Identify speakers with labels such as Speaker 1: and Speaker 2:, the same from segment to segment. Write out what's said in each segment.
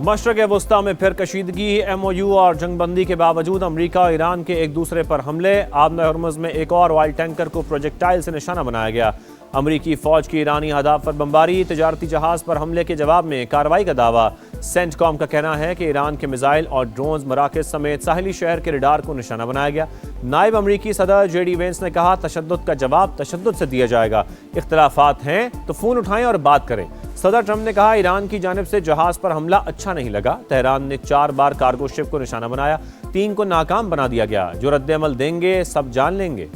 Speaker 1: मशरक़ वस्ता में फिर कशीदगी। MOU और जंगबंदी के बावजूद अमरीका और ईरान के एक दूसरे पर हमले। आबना हर्मुज़ में एक और ऑयल टैंकर को प्रोजेक्टाइल से निशाना बनाया गया। अमरीकी फौज की ईरानी अहदाफ पर बमबारी। तजारती जहाज पर हमले के जवाब में कार्रवाई का दावा। सेंटकॉम का कहना है कि ईरान के मिसाइल और ड्रोन मराकज़ समेत साहिली शहर के रडार को निशाना बनाया गया। नायब अमरीकी सदर JD वेंस ने कहा, तशद्दुद का जवाब तशद्दुद से दिया जाएगा। इख्तलाफात हैं तो फ़ोन उठाएं और बात करें। सदर ट्रंप ने कहा, ईरान की जानिब से जहाज पर हमला अच्छा नहीं लगा। तेहरान ने 4 बार कार्गो शिप को निशाना बनाया, 3 को नाकाम बना दिया गया। जो रद्द-ए-अमल देंगे सब जान लेंगे।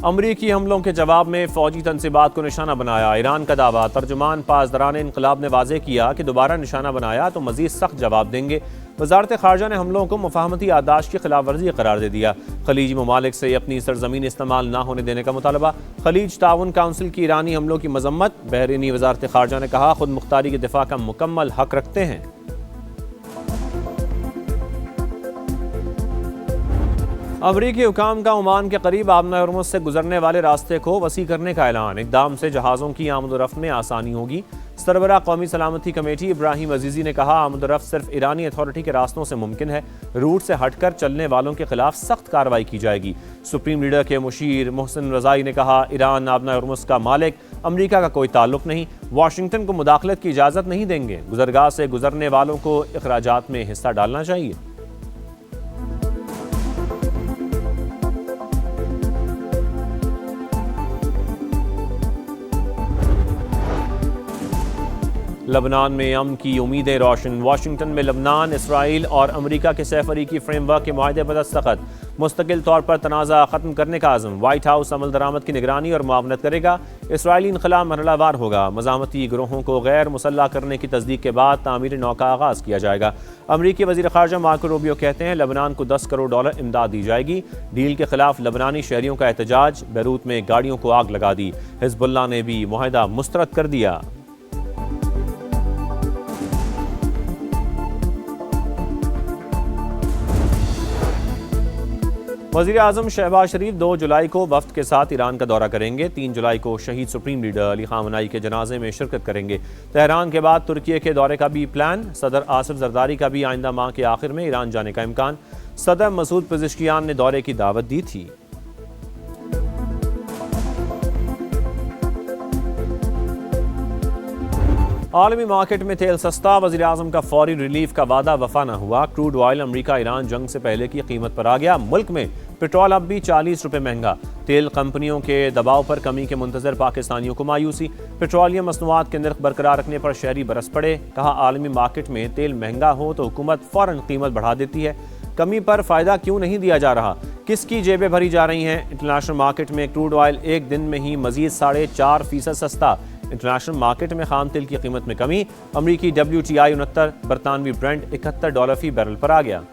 Speaker 1: अमरीकी हमलों के जवाब में फौजी तनसीबात को निशाना बनाया। ईरान का दावा। तर्जुमान पासदारान इनकलाब ने वाज़ेह किया कि दोबारा निशाना बनाया तो मज़ीद सख्त जवाब देंगे। वज़ारत ख़ारजा ने हमलों को मुफ़ाहमती आदाश की खिलाफ वर्जी करार दे दिया। खलीजी ममालिक से अपनी सरजमीन इस्तेमाल ना होने देने का मुतालबा। खलीज ताउन काउंसिल की ईरानी हमलों की मजम्मत। बहरीनी वज़ारत ख़ारजा ने कहा, खुद मुख्तारी के दिफा का मुकम्मल हक रखते हैं। अमरीकी हुकाम का ओमान के करीब आबना हर्मुज़ से गुजरने वाले रास्ते को वसी करने का ऐलान। इक़दाम से जहाज़ों की आमद-ओ-रफ़्त में आसानी होगी। सरबराह कौमी सलामती कमेटी इब्राहिम अजीज़ी ने कहा, आमद-ओ-रफ़्त सिर्फ ईरानी अथॉरिटी के रास्तों से मुमकिन है। रूट से हटकर चलने वालों के खिलाफ सख्त कार्रवाई की जाएगी। सुप्रीम लीडर के मुशीर मोहसिन रज़ाई ने कहा, ईरान आबना हर्मुज़ का मालिक, अमरीका का कोई ताल्लुक नहीं। वाशिंगटन को मुदाखलत की इजाज़त नहीं देंगे। गुजरगाह से गुजरने वालों को अखराजात में हिस्सा डालना चाहिए। लबनान में अमन की उम्मीदें रोशन। वाशिंगटन में लबनान, इसराइल और अमरीका के सैफरीकी फ्रेमवर्क के मुआहदे पर दस्तखत। मुस्तकिल तौर पर तनाज़ा ख़त्म करने का आज़म। वाइट हाउस अमल दरामद की निगरानी और मुआवनत करेगा। इसराइली इनखला मरहलावार होगा। मज़ामती गिरोहों को गैर मुसल्लह करने की तस्दीक के बाद तामीर नौ का आगाज़ किया जाएगा। अमरीकी वज़ीर ख़ारजा मार्को रूबियो कहते हैं, लबनान को $10 करोड़ इमदाद दी जाएगी। डील के खिलाफ लबनानी शहरियों का एहतजाज। बैरूत में गाड़ियों को आग लगा दी। हिज़्बुल्लाह ने भी मुआहदा मुस्तरद कर दिया। वज़ीर आज़म शहबाज शरीफ 2 जुलाई को वफ्द के साथ ईरान का दौरा करेंगे। 3 जुलाई को शहीद सुप्रीम लीडर अली ख़ामनेई के जनाजे में शिरकत करेंगे। तेहरान के बाद तुर्की के दौरे का भी प्लान। सदर आसिफ जरदारी का भी आइंदा माह के आखिर में ईरान जाने का इम्कान। सदर मसूद पेज़ेश्कियान ने दौरे की दावत दी थी। आलमी मार्केट में तेल सस्ता। वज़ीर आज़म का फौरी रिलीफ का वादा वफा न हुआ। क्रूड ऑयल अमरीका ईरान जंग से पहले की कीमत पर आ गया। मुल्क में पेट्रोल अब भी 40 रुपये महंगा। तेल कंपनियों के दबाव पर कमी के मुंतज़र पाकिस्तानियों को मायूसी। पेट्रोलियम मसनूआत के नर्ख बरकरार रखने पर शहरी बरस पड़े। कहा, आलमी मार्केट में तेल महंगा हो तो हुकूमत फ़ौरन कीमत बढ़ा देती है। कमी पर फ़ायदा क्यों नहीं दिया जा रहा? किसकी जेबें भरी जा रही हैं? इंटरनेशनल मार्केट में क्रूड ऑयल एक दिन में ही मज़ीद 4.5% सस्ता। इंटरनेशनल मार्केट में खाम तेल की कीमत में कमी। अमरीकी WTI 69, बरतानवी ब्रेंट $71 फी बैरल पर आ गया।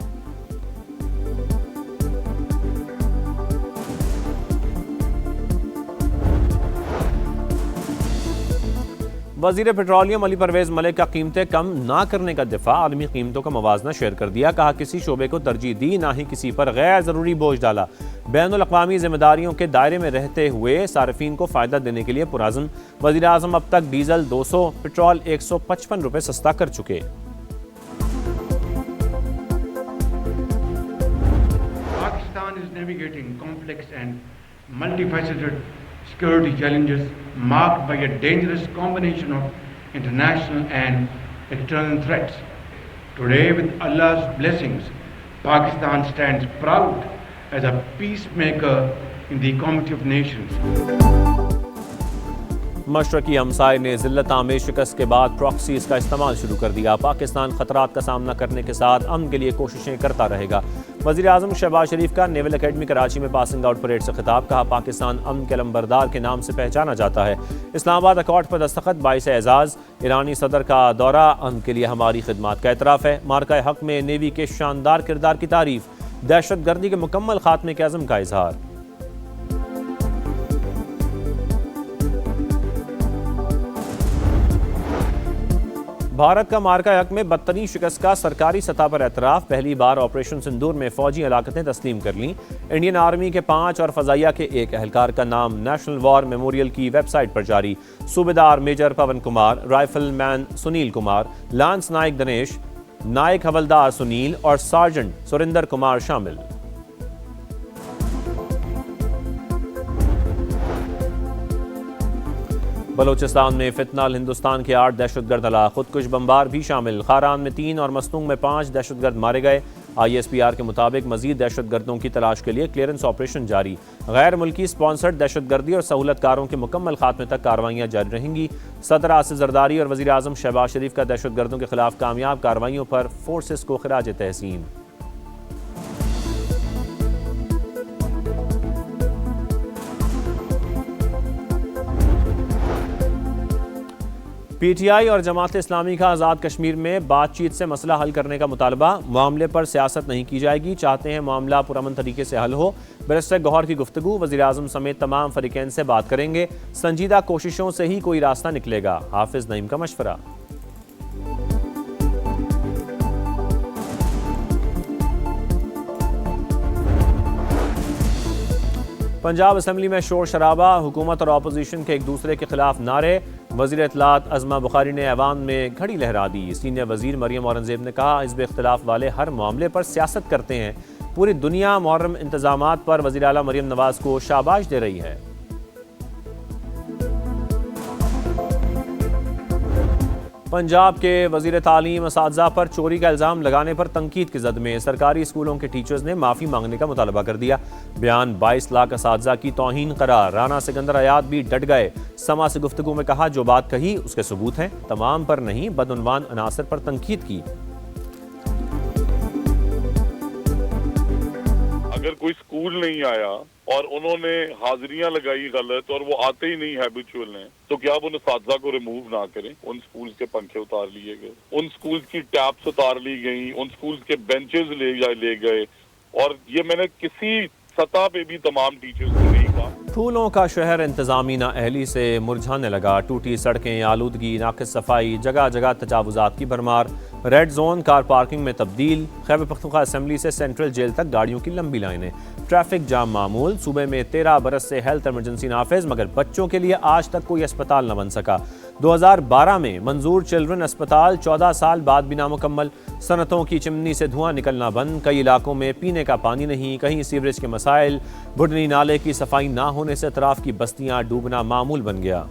Speaker 1: वज़ीर पेट्रोलियम अली परवेज़ मलिक का कीमतें कम ना करने का दिफा। आलमी कीमतों का मवाजना शेयर कर दिया। कहा, किसी शोबे को तरजीह दी, ना ही किसी पर गैर ज़रूरी बोझ डाला। बैनुल अक़वामी जिम्मेदारियों के दायरे में रहते हुए सार्फिन को फ़ायदा देने के लिए पुराज़म। वज़ीर आज़म अब तक डीजल 200, पेट्रोल 155 रुपये सस्ता कर चुके।
Speaker 2: Pakistan is navigating complex and multifaceted security challenges marked by a dangerous combination of international and external threats. Today, with Allah's blessings, Pakistan stands proud as a peacemaker in the Committee of Nations.
Speaker 1: मशरकी हमसाये ने ज़िल्लत आमेज शिकस्त के बाद proxies का इस्तेमाल शुरू कर दिया। पाकिस्तान खतरात का सामना करने के साथ अमन के लिए कोशिशें करता रहेगा। वज़ीर आज़म शहबाज शरीफ का नेवल अकेडमी कराची में पासिंग आउट परेड से खिताब। कहा, पाकिस्तान अमन के अलंबरदार के नाम से पहचाना जाता है। इस्लामाबाद अकॉर्ड पर दस्तखत, बाइस एजाज़। ईरानी सदर का दौरा, अमन के लिए हमारी खिदमत का एतराफ़ है। मार्का हक में नेवी के शानदार किरदार की तारीफ। दहशत गर्दी के मुकम्मल खात्मे के अज़म का इजहार। भारत का मार्का यक में बदतरीन शिकस्त का सरकारी सतह पर एतराफ़। पहली बार ऑपरेशन सिंदूर में फौजी हलाकतें तस्लीम कर लीं। इंडियन आर्मी के 5 और फजाइया के 1 एहलकार का नाम नेशनल वॉर मेमोरियल की वेबसाइट पर जारी। सूबेदार मेजर पवन कुमार, राइफलमैन सुनील कुमार, लांस नायक दिनेश, नायक हवलदार सुनील और सार्जेंट सुरिंदर कुमार शामिल। बलोचिस्तान में फितनाल हिंदुस्तान के 8 दहशतगर्द हलाक, खुदकुश बमबार भी शामिल। खारान में 3 और मस्तूंग में 5 दहशतगर्द मारे गए। ISPR के मुताबिक मजीद दहशतगर्दों की तलाश के लिए क्लियरेंस ऑपरेशन जारी। गैर मुल्की स्पॉन्सर्ड दहशतगर्दी और सहूलतकारों के मुकम्मल खात्मे तक कार्रवाइयाँ जारी रहेंगी। सदर आसिफ जरदारी और वज़ीर आज़म शहबाज शरीफ का दहशतगर्दों के खिलाफ कामयाब कार्रवाइयों पर फोर्सेस को खिराज तहसीन। PTI और जमात इस्लामी का आज़ाद कश्मीर में बातचीत से मसला हल करने का मुतालबा। मामले पर सियासत नहीं की जाएगी, चाहते हैं मामला पुरअमन तरीके से हल हो। बैरिस्टर गौहर की गुफ्तगू, वज़ीर आज़म समेत तमाम फरीकैन से बात करेंगे, संजीदा कोशिशों से ही कोई रास्ता निकलेगा। हाफिज नईम का मशवरा। पंजाब असम्बली में शोर शराबा, हुकूमत और अपोजिशन के एक दूसरे के खिलाफ नारे। वज़ीर इत्तलात अज़मा बुखारी ने ऐवान में घड़ी लहरा दी। सीनियर वज़ीर मरियम औरंगज़ेब ने कहा, हिज़्ब इख्तिलाफ वाले हर मामले पर सियासत करते हैं। पूरी दुनिया मुहर्रम इंतज़ामात पर वज़ीर आला मरियम नवाज़ को शाबाश दे रही है। पंजाब के वज़ीर तालीम असातिज़ा पर चोरी का इल्ज़ाम लगाने पर तनकीद की जद में सरकारी स्कूलों के टीचर्स ने माफ़ी मांगने का मुतालबा कर दिया। बयान 22 लाख असातिज़ा की तौहीन करार। राना सिकंदर हयात भी डट गए। समा से गुफ्तगू में कहा, जो बात कही उसके सबूत हैं, तमाम पर नहीं, बदउनवान अनासर पर तनकीद की।
Speaker 3: अगर कोई स्कूल नहीं आया और उन्होंने हाजिरियां लगाई गलत और वो आते ही नहीं हैबिचुअल हैं, तो क्या आप उन असातिज़ा को रिमूव ना करें? उन स्कूल्स के पंखे उतार लिए गए, उन स्कूल्स की टैप्स उतार ली गई, उन स्कूल्स के बेंचेस ले गए। और ये मैंने किसी सतह पे भी तमाम टीचर्स को नहीं कहा।
Speaker 1: फूलों का शहर इंतजामी नाअहली से मुरझाने लगा। टूटी सड़कें, आलूदगी, नाकिस सफाई, जगह जगह तजावुजात की भरमार। रेड जोन कार पार्किंग में तब्दील। खैबर पख्तूनख्वा असम्बली से सेंट्रल जेल तक गाड़ियों की लंबी लाइनें। ट्रैफिक जाम मामूल। सूबे में 13 बरस से हेल्थ इमरजेंसी नाफिज, मगर बच्चों के लिए आज तक कोई अस्पताल न बन सका। 2012 में मंजूर चिल्ड्रन अस्पताल 14 साल बाद भी नामुकम्मल। सनतों की चिमनी से धुआं निकलना बंद। कई इलाकों में पीने का पानी नहीं, कहीं सीवरेज के मसाइल। बुढ़नी नाले की सफाई ना होने से अतराफ की बस्तियां डूबना मामूल बन गया।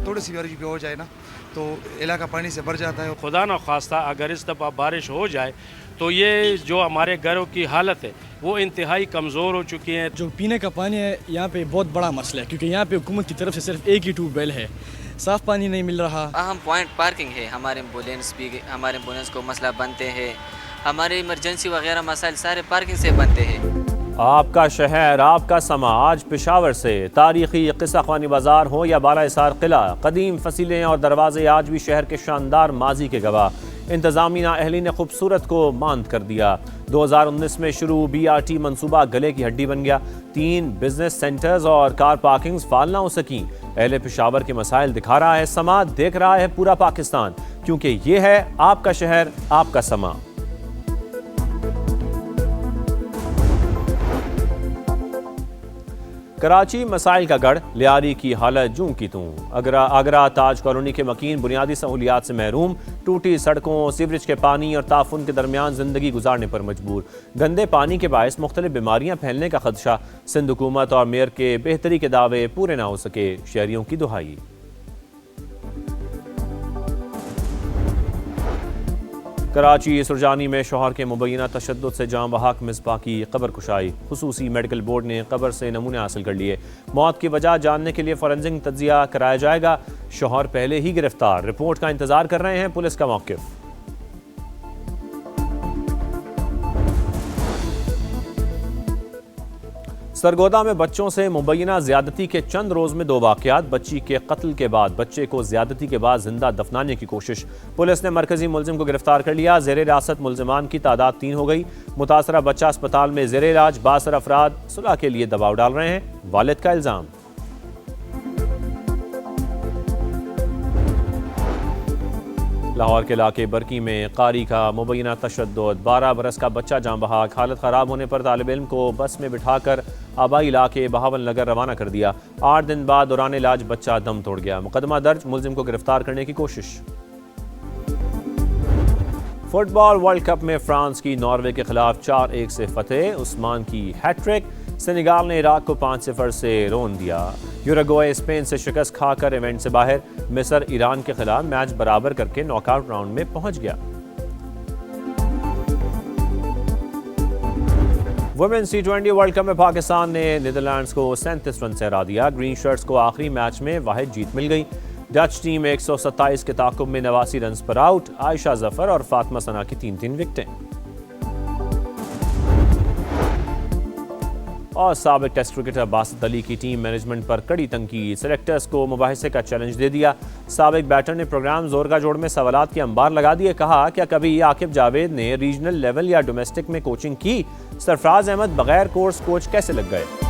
Speaker 4: थोड़ी सी बारिश भी हो जाए ना तो इलाका पानी से भर जाता है।
Speaker 5: खुदा न खास्ता अगर इस दफ़ा बारिश हो जाए तो ये जो हमारे घरों की हालत है वो इंतहाई कमज़ोर हो चुकी है।
Speaker 6: जो पीने का पानी है यहाँ पे बहुत बड़ा मसला है, क्योंकि यहाँ पे हुकूमत की तरफ से सिर्फ एक ही ट्यूबवेल है, साफ़ पानी नहीं मिल रहा।
Speaker 7: अहम पॉइंट पार्किंग है। हमारे एम्बुलेंस को मसला बनते हैं, हमारे इमरजेंसी वगैरह मसाइल सारे पार्किंग से बनते हैं।
Speaker 1: आपका शहर, आपका समा। आज पेशावर से तारीखी किस्सा ख़वानी बाज़ार हो या बाला हिसार किला, कदीम फसीलें और दरवाजे आज भी शहर के शानदार माजी के गवाह। इंतज़ामी नाअहली ने खूबसूरत को मांद कर दिया। 2019 में शुरू BRT मंसूबा गले की हड्डी बन गया। 3 बिजनेस सेंटर्स और कार पार्किंग्स फाल ना हो सकी। अहले पेशावर के मसाइल दिखा रहा है समा, देख रहा है पूरा पाकिस्तान, क्योंकि ये है आपका शहर, आपका समा। कराची मसाइल का गढ़, लियारी की हालत जूं की तूं। आगरा ताज कॉलोनी के मकीन बुनियादी सहूलियात से महरूम। टूटी सड़कों, सीवरेज के पानी और ताफुन के दरमियान जिंदगी गुजारने पर मजबूर। गंदे पानी के बायस मुख्तलिफ बीमारियां फैलने का खदशा। सिंध हुकूमत और मेयर के बेहतरी के दावे पूरे ना हो सके, शहरियों की दुहाई। कराची सुरजानी में शौहर के मुबैना तशद्दुद से जाँ बहक मिसबाह की कब्र कुशाई। खुसूसी मेडिकल बोर्ड ने कब्र से नमूने हासिल कर लिए। मौत की वजह जानने के लिए फॉरेंसिक तज्जिया कराया जाएगा। शौहर पहले ही गिरफ्तार, रिपोर्ट का इंतजार कर रहे हैं पुलिस का मौक़िफ़। सरगोदा में बच्चों से मुबैना ज्यादती के चंद रोज में 2 वाकयात। बच्ची के कत्ल के बाद बच्चे को ज्यादती के बाद जिंदा दफनाने की कोशिश। पुलिस ने मरकजी मुलजिम को गिरफ्तार कर लिया। जेर हिरासत मुलजिमान की तादाद 3 हो गई। मुतासरा बच्चा अस्पताल में जेर इलाज। 62 अफराद सुलह के लिए दबाव डाल रहे हैं, वालिद का इल्जाम। लाहौर के इलाके बरकी में कारी का मुबैना तशद्दुद। 12 बरस का बच्चा जान बहक। हालत ख़राब होने पर तालिब इल्म को बस में बिठाकर आबाई इलाके बहावल नगर रवाना कर दिया। 8 दिन बाद दौरान इलाज बच्चा दम तोड़ गया। मुकदमा दर्ज, मुलजिम को गिरफ्तार करने की कोशिश। फुटबॉल वर्ल्ड कप में फ्रांस की नॉर्वे के खिलाफ 4-1 से फतेह। उस्मान की हैट्रिक। सेनेगाल ने इराक को 5-0 से रोन दिया। यूरुग्वे स्पेन से शिकस्त खाकर इवेंट से बाहर। मिस्र ईरान के खिलाफ मैच बराबर करके नॉकआउट राउंड में पहुंच गया। वुमेन्स T20 वर्ल्ड कप में पाकिस्तान ने नीदरलैंड्स को 37 रन से हरा दिया। ग्रीन शर्ट्स को आखिरी मैच में वाहिद जीत मिल गई। डच टीम 127 के ताकुब में 89 रन पर आउट। आयशा जफर और फातिमा सना की 3-3 विकेटें। और साबिक टेस्ट क्रिकेटर बासित अली की टीम मैनेजमेंट पर कड़ी तनकीद। सेलेक्टर्स को मुबाहिसे का चैलेंज दे दिया। साबिक बैटर ने प्रोग्राम जोर का जोड़ में सवालात के अंबार लगा दिए। कहा, क्या कभी आकिब जावेद ने रीजनल लेवल या डोमेस्टिक में कोचिंग की? सरफराज अहमद बगैर कोर्स कोच कैसे लग गए?